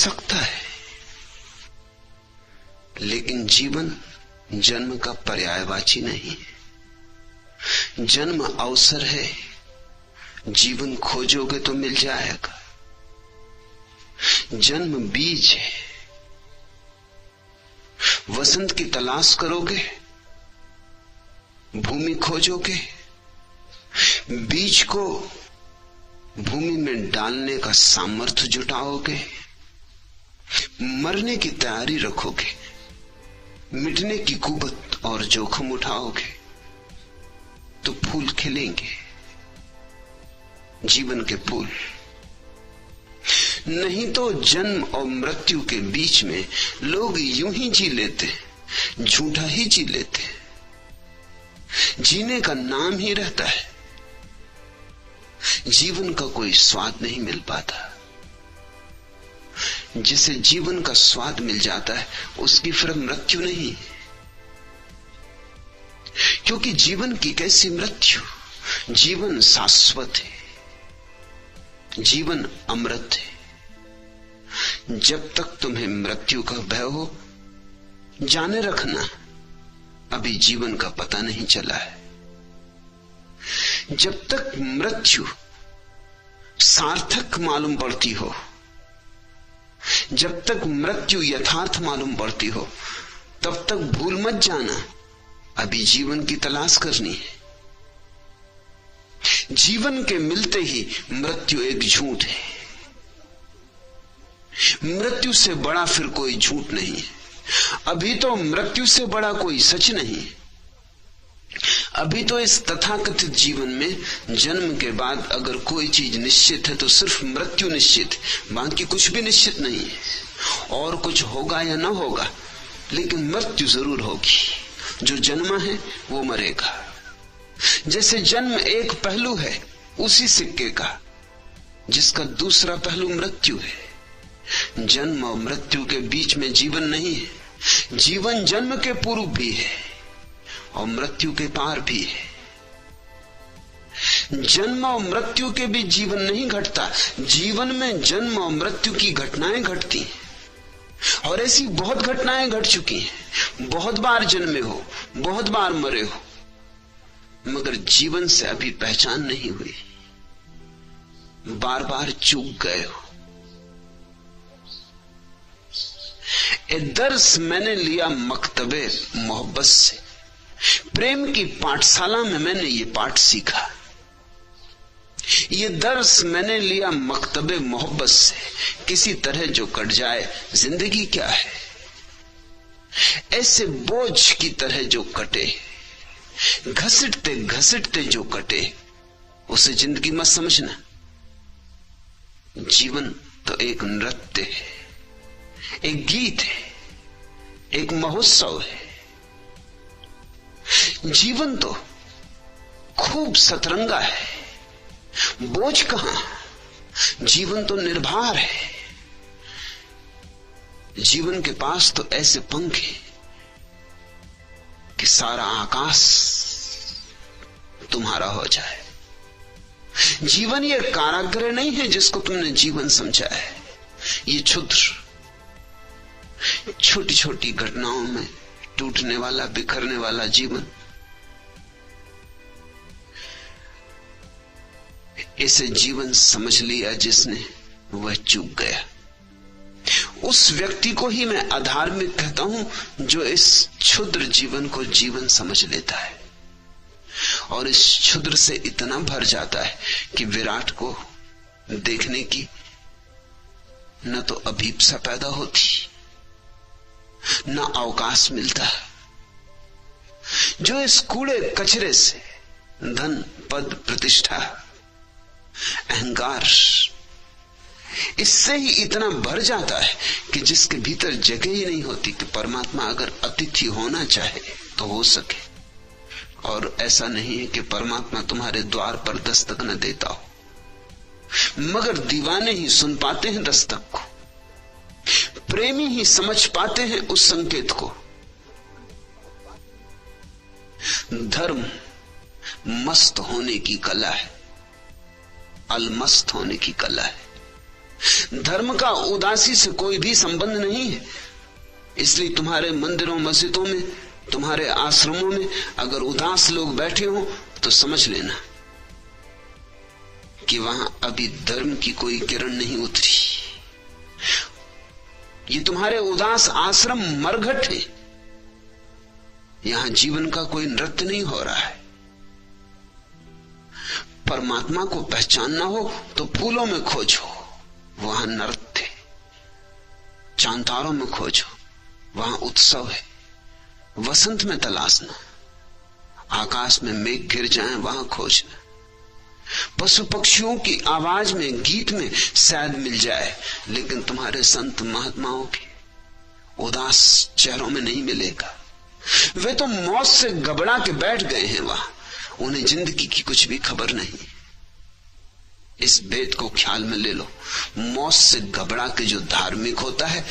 सकता है, लेकिन जीवन जन्म का पर्यायवाची नहीं है। जन्म अवसर है, जीवन खोजोगे तो मिल जाएगा। जन्म बीज है, वसंत की तलाश करोगे, भूमि खोजोगे, बीज को भूमि में डालने का सामर्थ्य जुटाओगे, मरने की तैयारी रखोगे, मिटने की कुबत और जोखिम उठाओगे तो फूल खिलेंगे, जीवन के फूल। नहीं तो जन्म और मृत्यु के बीच में लोग यूं ही जी लेते, झूठा ही जी लेते, जीने का नाम ही रहता है, जीवन का कोई स्वाद नहीं मिल पाता। जिसे जीवन का स्वाद मिल जाता है उसकी फिर मृत्यु नहीं, क्योंकि जीवन की कैसी मृत्यु? जीवन शाश्वत है, जीवन अमृत है। जब तक तुम्हें मृत्यु का भय हो, जाने रखना अभी जीवन का पता नहीं चला है। जब तक मृत्यु सार्थक मालूम पड़ती हो, जब तक मृत्यु यथार्थ मालूम पड़ती हो, तब तक भूल मत जाना अभी जीवन की तलाश करनी है। जीवन के मिलते ही मृत्यु एक झूठ है। मृत्यु से बड़ा फिर कोई झूठ नहीं है। अभी तो मृत्यु से बड़ा कोई सच नहीं। अभी तो इस तथाकथित जीवन में जन्म के बाद अगर कोई चीज निश्चित है तो सिर्फ मृत्यु निश्चित है, बाकी कुछ भी निश्चित नहीं है। और कुछ होगा या ना होगा, लेकिन मृत्यु जरूर होगी। जो जन्मा है वो मरेगा। जैसे जन्म एक पहलू है उसी सिक्के का, जिसका दूसरा पहलू मृत्यु है। जन्म और मृत्यु के बीच में जीवन नहीं है। जीवन जन्म के पूर्व भी है और मृत्यु के पार भी है। जन्म और मृत्यु के बीच जीवन नहीं घटता, जीवन में जन्म और मृत्यु की घटनाएं घटती हैं। और ऐसी बहुत घटनाएं घट चुकी हैं। बहुत बार जन्मे हो, बहुत बार मरे हो, मगर जीवन से अभी पहचान नहीं हुई, बार बार चूक गए हो। ए दर्स मैंने लिया मकतबे मोहब्बत से, प्रेम की पाठशाला में मैंने ये पाठ सीखा। ये दर्स मैंने लिया मकतबे मोहब्बत से, किसी तरह जो कट जाए जिंदगी क्या है। ऐसे बोझ की तरह जो कटे, घसीटते घसीटते जो कटे, उसे जिंदगी मत समझना। जीवन तो एक नृत्य है, एक गीत है, एक महोत्सव है। जीवन तो खूब सतरंगा है, बोझ कहां? जीवन तो निर्भर है। जीवन के पास तो ऐसे पंख हैं कि सारा आकाश तुम्हारा हो जाए। जीवन ये कारागृह नहीं है जिसको तुमने जीवन समझा है। ये क्षुद्र छोटी छोटी घटनाओं में टूटने वाला, बिखरने वाला जीवन, इसे जीवन समझ लिया जिसने, वह चूक गया। उस व्यक्ति को ही मैं अधार्मिक कहता हूं जो इस क्षुद्र जीवन को जीवन समझ लेता है और इस क्षुद्र से इतना भर जाता है कि विराट को देखने की न तो अभीप्सा पैदा होती, न अवकाश मिलता। जो इस कूड़े कचरे से धन, पद, प्रतिष्ठा, अहंकार, इससे ही इतना भर जाता है कि जिसके भीतर जगह ही नहीं होती कि परमात्मा अगर अतिथि होना चाहे तो हो सके। और ऐसा नहीं है कि परमात्मा तुम्हारे द्वार पर दस्तक न देता हो, मगर दीवाने ही सुन पाते हैं दस्तक को, प्रेमी ही समझ पाते हैं उस संकेत को। धर्म मस्त होने की कला है, अलमस्त होने की कला है। धर्म का उदासी से कोई भी संबंध नहीं है। इसलिए तुम्हारे मंदिरों मस्जिदों में, तुम्हारे आश्रमों में अगर उदास लोग बैठे हो तो समझ लेना कि वहां अभी धर्म की कोई किरण नहीं उतरी। ये तुम्हारे उदास आश्रम मरघट है, यहां जीवन का कोई नृत्य नहीं हो रहा है। परमात्मा को पहचानना हो तो फूलों में खोजो, वहां नृत्य है। चांतारों में खोजो, वहां उत्सव है। वसंत में तलाशना, आकाश में मेघ गिर जाएं वहां खोजना। पशु पक्षियों की आवाज में, गीत में शायद मिल जाए, लेकिन तुम्हारे संत महात्माओं के उदास चेहरों में नहीं मिलेगा। वे तो मौत से घबरा के बैठ गए हैं वहां, उन्हें जिंदगी की कुछ भी खबर नहीं। इस भेद को ख्याल में ले लो, मौत से घबरा के जो धार्मिक होता है